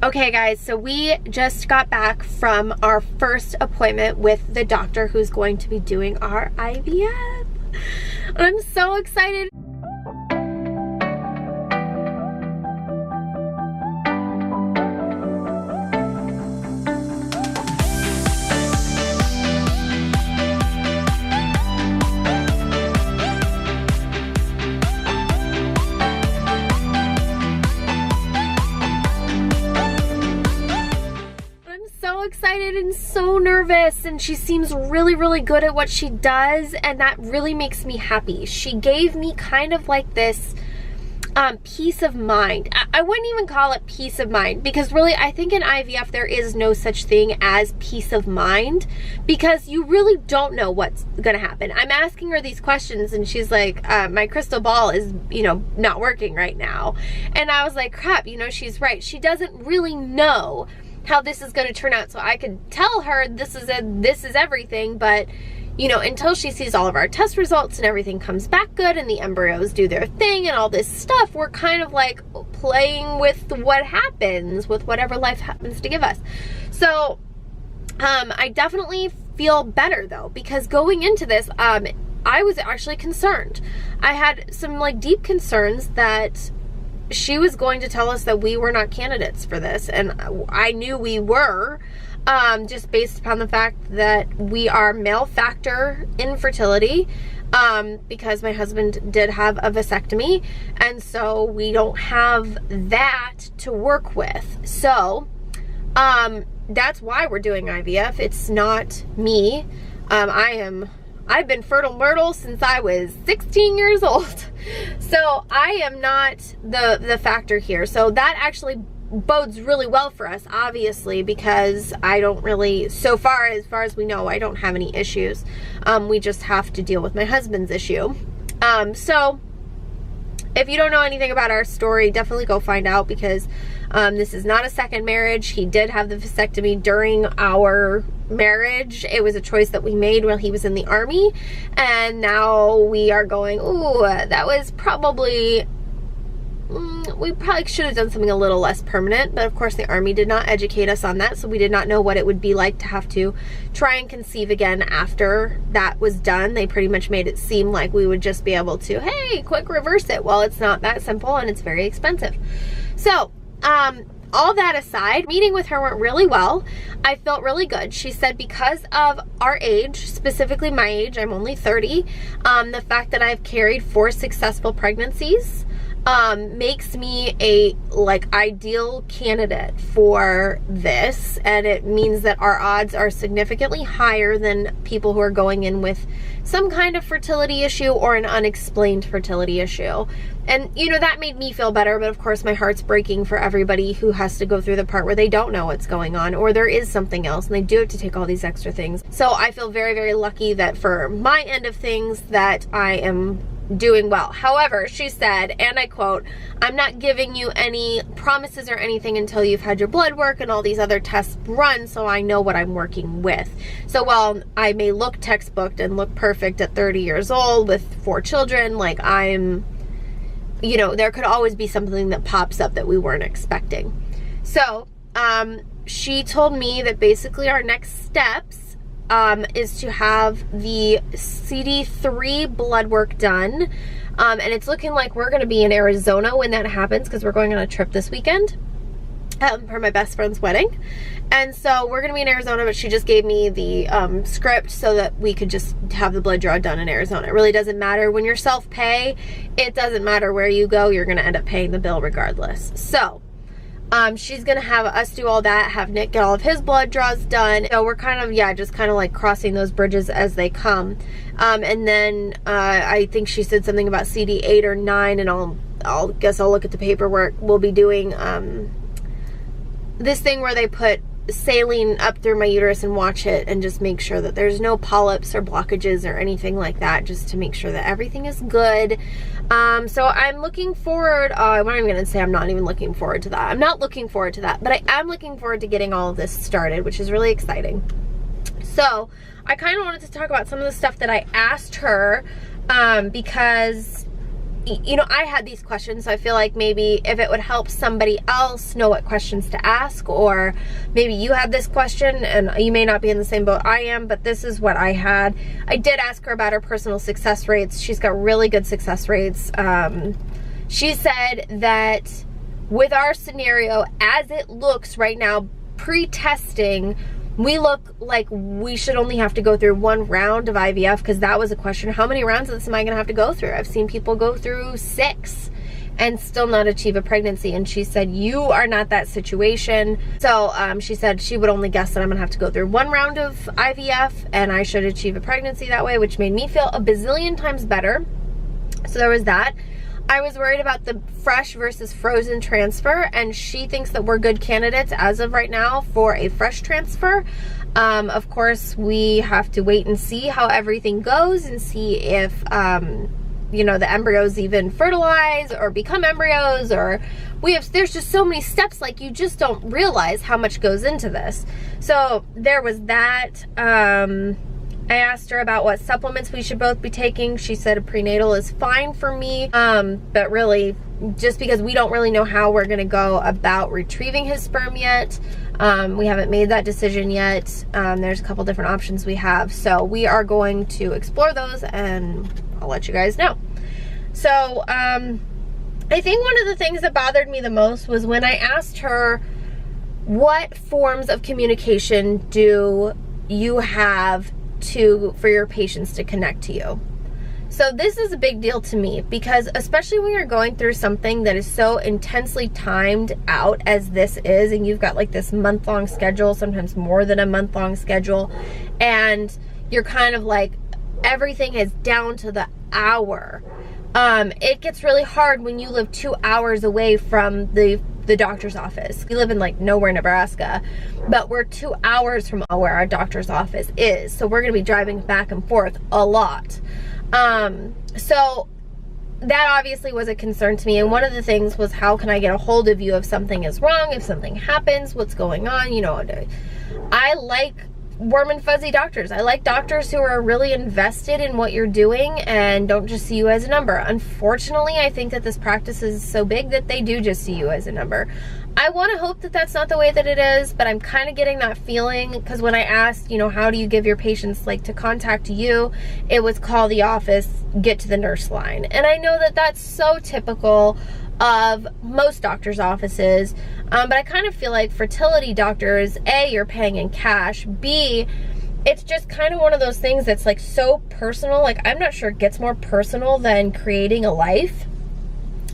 Okay guys, so we just got back from our first appointment with the doctor who's going to be doing our IVF. I'm so excited. Excited and so nervous, and she seems really good at what she does, and that really makes me happy. She gave me kind of like this peace of mind. I wouldn't even call it peace of mind, because really I think in IVF there is no such thing as peace of mind, because you really don't know what's gonna happen. I'm asking her these questions and she's like, my crystal ball is, you know, not working right now. And I was like, crap, you know, she's right. She doesn't really know how this is going to turn out. So I could tell her this is everything, but you know, until she sees all of our test results and everything comes back good and the embryos do their thing and all this stuff, we're kind of like playing with what happens, with whatever life happens to give us. So I definitely feel better though, because going into this, I was actually concerned. I had some like deep concerns that she was going to tell us that we were not candidates for this, and I knew we were, just based upon the fact that we are male factor infertility, because my husband did have a vasectomy, and so we don't have that to work with. So that's why we're doing IVF. It's not me. I've been fertile myrtle since I was 16 years old. So I am not the factor here. So that actually bodes really well for us, obviously, because I don't really, so far as we know, I don't have any issues. We just have to deal with my husband's issue. So if you don't know anything about our story, definitely go find out, because this is not a second marriage. He did have the vasectomy during our marriage. It was a choice that we made while he was in the Army, and now we are going, ooh, that was probably, we probably should have done something a little less permanent, but of course the Army did not educate us on that, so we did not know what it would be like to have to try and conceive again after that was done. They pretty much made it seem like we would just be able to, hey, quick reverse it. Well, it's not that simple, and it's very expensive. So, all that aside, meeting with her went really well. I felt really good. She said because of our age, specifically my age, I'm only 30, the fact that I've carried 4 successful pregnancies makes me a ideal candidate for this, and it means that our odds are significantly higher than people who are going in with some kind of fertility issue or an unexplained fertility issue. And you know, that made me feel better, but of course my heart's breaking for everybody who has to go through the part where they don't know what's going on, or there is something else and they do have to take all these extra things. So I feel very lucky that for my end of things that I am doing well. However, she said, and I quote, "I'm not giving you any promises or anything until you've had your blood work and all these other tests run, so I know what I'm working with." So while I may look textbooked and look perfect at 30 years old with 4 children, like I'm, you know, there could always be something that pops up that we weren't expecting. So she told me that basically our next steps is to have the CD3 blood work done, and it's looking like we're going to be in Arizona when that happens, because we're going on a trip this weekend for my best friend's wedding. And so we're going to be in Arizona, but she just gave me the script so that we could just have the blood draw done in Arizona. It really doesn't matter. When you're self-pay, it doesn't matter where you go, you're going to end up paying the bill regardless. So she's gonna have us do all that, have Nick get all of his blood draws done. So we're kind of, yeah, just kind of like crossing those bridges as they come. And then I think she said something about CD8 or 9, and I'll guess I'll look at the paperwork. We'll be doing this thing where they put saline up through my uterus and watch it and just make sure that there's no polyps or blockages or anything like that, just to make sure that everything is good. So I'm looking forward, I'm not even going to say I'm not even looking forward to that. I'm not looking forward to that, but I am looking forward to getting all of this started, which is really exciting. So I kind of wanted to talk about some of the stuff that I asked her, because you know, I had these questions, so I feel like maybe if it would help somebody else know what questions to ask, or maybe you had this question and you may not be in the same boat I am, but this is what I had. I did ask her about her personal success rates. She's got really good success rates. She said that with our scenario, as it looks right now, pre-testing, we look like we should only have to go through 1 round of IVF, because that was a question. How many rounds of this am I going to have to go through? I've seen people go through 6 and still not achieve a pregnancy. And she said, you are not that situation. So she said she would only guess that I'm going to have to go through 1 round of IVF and I should achieve a pregnancy that way, which made me feel a bazillion times better. So there was that. I was worried about the fresh versus frozen transfer, and she thinks that we're good candidates as of right now for a fresh transfer. Of course, we have to wait and see how everything goes and see if, you know, the embryos even fertilize or become embryos, or there's just so many steps, like you just don't realize how much goes into this. So there was that. I asked her about what supplements we should both be taking. She said a prenatal is fine for me, but really, just because we don't really know how we're gonna go about retrieving his sperm yet. We haven't made that decision yet. There's a couple different options we have. So we are going to explore those, and I'll let you guys know. So I think one of the things that bothered me the most was when I asked her, what forms of communication do you have for your patients to connect to you? So this is a big deal to me, because especially when you're going through something that is so intensely timed out as this is, and you've got like this month-long schedule, sometimes more than a month-long schedule, and you're kind of like, everything is down to the hour. It gets really hard when you live 2 hours away from the doctor's office. We live in like nowhere, Nebraska, but we're 2 hours from where our doctor's office is. So we're gonna be driving back and forth a lot. So that obviously was a concern to me. And one of the things was, how can I get a hold of you if something is wrong, if something happens, what's going on? You know, I like warm and fuzzy doctors. I like doctors who are really invested in what you're doing and don't just see you as a number. Unfortunately, I think that this practice is so big that they do just see you as a number. I want to hope that that's not the way that it is, but I'm kind of getting that feeling, because when I asked, you know, how do you give your patients like to contact you, it was call the office, get to the nurse line. And I know that that's so typical of most doctors' offices, but I kind of feel like fertility doctors, A, you're paying in cash, B, it's just kind of one of those things that's like so personal. Like, I'm not sure it gets more personal than creating a life.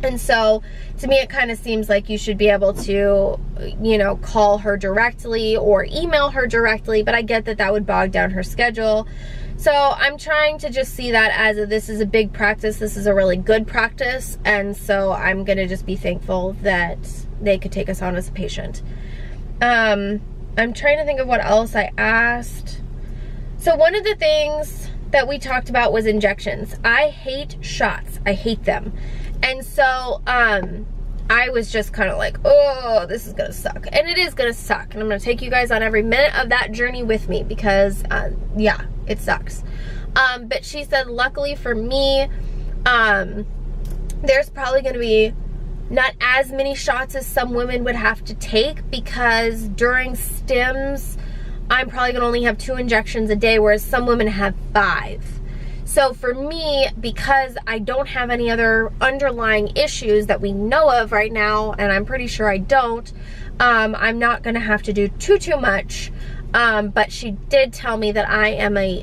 And so to me, it kind of seems like you should be able to, you know, call her directly or email her directly, but I get that that would bog down her schedule. So I'm trying to just see that as this is a big practice. This is a really good practice. And so I'm going to just be thankful that they could take us on as a patient. I'm trying to think of what else I asked. So one of the things that we talked about was injections. I hate shots. I hate them. And so I was just kind of like, oh, this is going to suck. And it is going to suck. And I'm going to take you guys on every minute of that journey with me, because, yeah, it sucks. But she said, luckily for me, there's probably going to be not as many shots as some women would have to take, because during stims, I'm probably going to only have 2 injections a day, whereas some women have 5. So for me, because I don't have any other underlying issues that we know of right now, and I'm pretty sure I don't, I'm not going to have to do too much. But she did tell me that I am a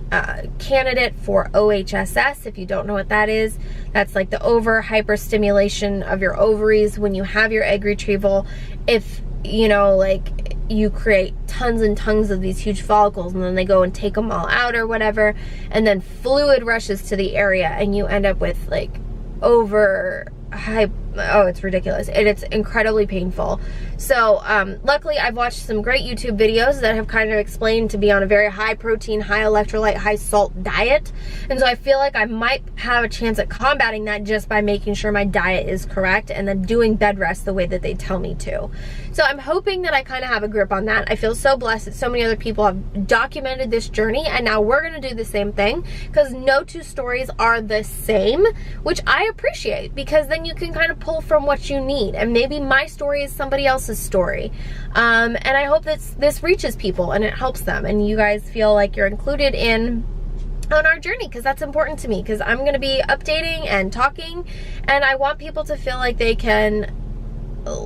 candidate for OHSS. If you don't know what that is, that's like the over hyperstimulation of your ovaries when you have your egg retrieval. If, you know, like, you create tons and tons of these huge follicles, and then they go and take them all out or whatever, and then fluid rushes to the area, and you end up with like over oh, it's ridiculous. And it's incredibly painful. So luckily I've watched some great YouTube videos that have kind of explained to be on a very high protein, high electrolyte, high salt diet. And so I feel like I might have a chance at combating that just by making sure my diet is correct and then doing bed rest the way that they tell me to. So I'm hoping that I kind of have a grip on that. I feel so blessed that so many other people have documented this journey, and now we're gonna do the same thing, because no two stories are the same, which I appreciate, because then you can kind of pull from what you need, and maybe my story is somebody else's story. And I hope that this reaches people and it helps them, and you guys feel like you're included on our journey, because that's important to me, because I'm going to be updating and talking, and I want people to feel like they can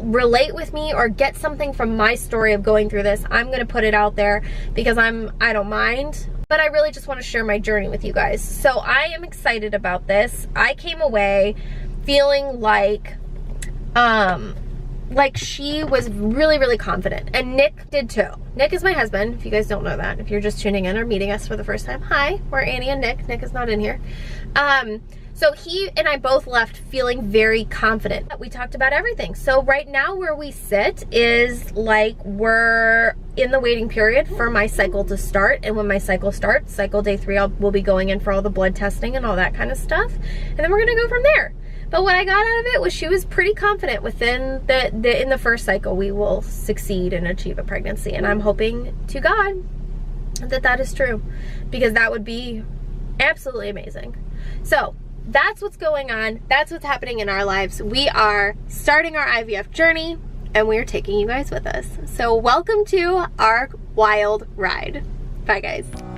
relate with me or get something from my story of going through this. I'm going to put it out there because I don't mind, but I really just want to share my journey with you guys. So I am excited about this. I came away feeling like she was really, really confident, and Nick did too. Nick is my husband, if you guys don't know that. If you're just tuning in or meeting us for the first time, hi, we're Annie and Nick. Nick is not in here. So he and I both left feeling very confident. We talked about everything. So right now where we sit is like we're in the waiting period for my cycle to start. And when my cycle starts, cycle day 3, we'll be going in for all the blood testing and all that kind of stuff. And then we're gonna go from there. But what I got out of it was she was pretty confident within in the first cycle we will succeed and achieve a pregnancy. And I'm hoping to God that that is true, because that would be absolutely amazing. So that's what's going on. That's what's happening in our lives. We are starting our IVF journey, and we are taking you guys with us. So welcome to our wild ride. Bye guys.